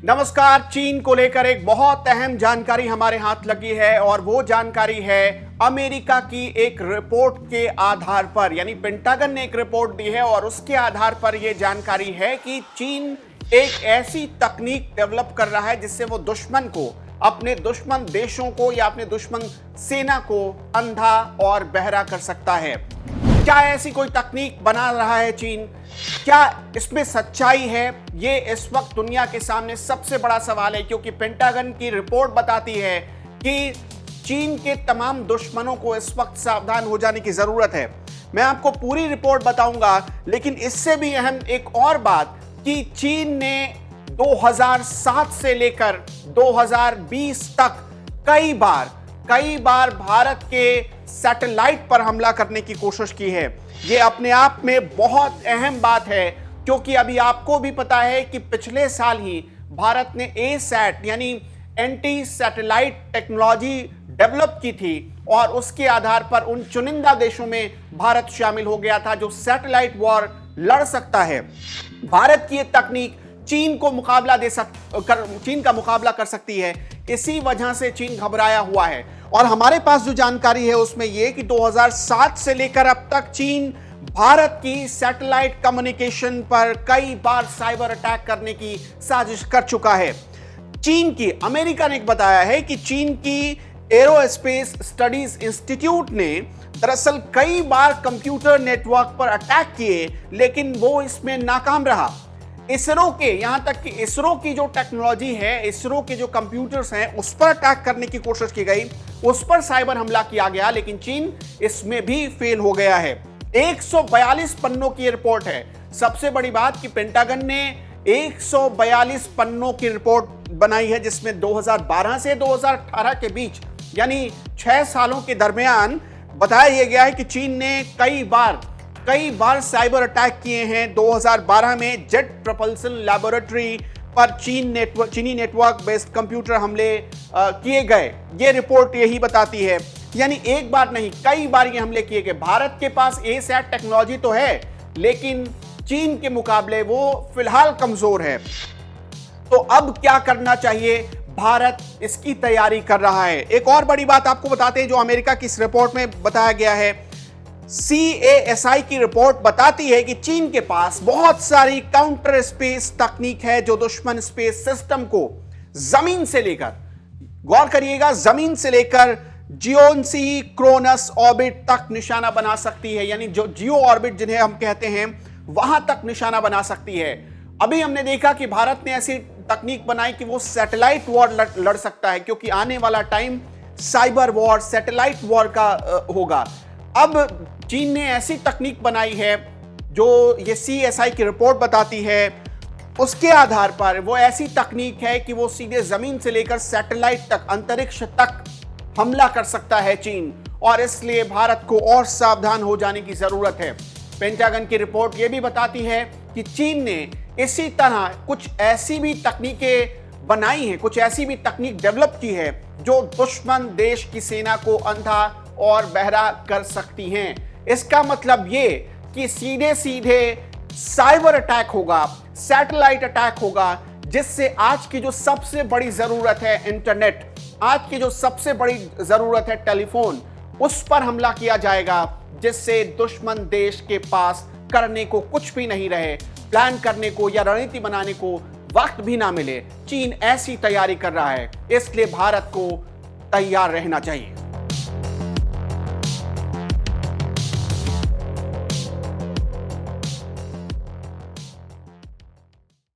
नमस्कार। चीन को लेकर एक बहुत अहम जानकारी हमारे हाथ लगी है और वो जानकारी है अमेरिका की एक रिपोर्ट के आधार पर, यानी पेंटागन ने एक रिपोर्ट दी है और उसके आधार पर यह जानकारी है कि चीन एक ऐसी तकनीक डेवलप कर रहा है जिससे वो दुश्मन को, अपने दुश्मन देशों को या अपने दुश्मन सेना को अंधा और बहरा कर सकता है। क्या ऐसी कोई तकनीक बना रहा है चीन? क्या इसमें सच्चाई है? ये इस वक्त दुनिया के सामने सबसे बड़ा सवाल है, क्योंकि पेंटागन की रिपोर्ट बताती है कि चीन के तमाम दुश्मनों को इस वक्त सावधान हो जाने की जरूरत है। मैं आपको पूरी रिपोर्ट बताऊंगा, लेकिन इससे भी अहम एक और बात कि चीन ने 2007 से लेकर 2020 तक कई बार भारत के सैटेलाइट पर हमला करने की कोशिश की है। यह अपने आप में बहुत अहम बात है, क्योंकि अभी आपको भी पता है कि पिछले साल ही भारत ने ए-सैट यानी एंटी सैटेलाइट टेक्नोलॉजी डेवलप की थी और उसके आधार पर उन चुनिंदा देशों में भारत शामिल हो गया था जो सैटेलाइट वॉर लड़ सकता है। भारत की यह तकनीक चीन का मुकाबला कर सकती है। इसी वजह से चीन घबराया हुआ है और हमारे पास जो जानकारी है उसमें यह कि 2007 से लेकर अब तक चीन भारत की सैटेलाइट कम्युनिकेशन पर कई बार साइबर अटैक करने की साजिश कर चुका है। अमेरिका ने बताया है कि चीन की एरोस्पेस स्टडीज इंस्टीट्यूट ने दरअसल कई बार कंप्यूटर नेटवर्क पर अटैक किए, लेकिन वो इसमें नाकाम रहा। यहां तक कि इसरो की जो टेक्नोलॉजी है, इसरो के जो कंप्यूटर्स हैं, उस पर अटैक करने की कोशिश की गई, उस पर साइबर हमला किया गया, लेकिन चीन इसमें भी फेल हो गया है। 142 पन्नों की रिपोर्ट है। सबसे बड़ी बात कि पेंटागन ने 142 पन्नों की रिपोर्ट बनाई है, जिसमें 2012 से 2018 के बीच यानी 6 सालों के दरमियान बताया गया है कि चीन ने कई बार साइबर अटैक किए हैं। 2012 में जेट प्रपल्सन लैबोरेटरी पर चीनी नेटवर्क बेस्ड कंप्यूटर हमले किए गए। ये रिपोर्ट यही बताती है, यानी एक बार नहीं कई बार ये हमले किए गए। भारत के पास ए-सैट टेक्नोलॉजी तो है, लेकिन चीन के मुकाबले वो फिलहाल कमजोर है। तो अब क्या करना चाहिए? भारत इसकी तैयारी कर रहा है। एक और बड़ी बात आपको बताते हैं जो अमेरिका की इस रिपोर्ट में बताया गया है। CASI की रिपोर्ट बताती है कि चीन के पास बहुत सारी काउंटर स्पेस तकनीक है जो दुश्मन स्पेस सिस्टम को जमीन से लेकर, गौर करिएगा, जमीन से लेकर जियोसी क्रोनस ऑर्बिट तक निशाना बना सकती है, यानी जो जियो ऑर्बिट जिन्हें हम कहते हैं वहां तक निशाना बना सकती है। अभी हमने देखा कि भारत ने ऐसी तकनीक बनाई कि वो सैटेलाइट वॉर लड़ सकता है, क्योंकि आने वाला time cyber war, satellite war का होगा। अब चीन ने ऐसी तकनीक बनाई है जो ये CSI की रिपोर्ट बताती है, उसके आधार पर वो ऐसी तकनीक है कि वो सीधे जमीन से लेकर सैटेलाइट तक, अंतरिक्ष तक हमला कर सकता है चीन, और इसलिए भारत को और सावधान हो जाने की जरूरत है। पेंटागन की रिपोर्ट ये भी बताती है कि चीन ने इसी तरह कुछ ऐसी भी तकनीकें बनाई हैं, कुछ ऐसी भी तकनीक डेवलप की है जो दुश्मन देश की सेना को अंधा और बहरा कर सकती हैं। इसका मतलब ये कि सीधे साइबर अटैक होगा, सैटेलाइट अटैक होगा, जिससे आज की जो सबसे बड़ी जरूरत है इंटरनेट, आज की जो सबसे बड़ी जरूरत है टेलीफोन, उस पर हमला किया जाएगा, जिससे दुश्मन देश के पास करने को कुछ भी नहीं रहे, प्लान करने को या रणनीति बनाने को वक्त भी ना मिले। चीन ऐसी तैयारी कर रहा है, इसलिए भारत को तैयार रहना चाहिए।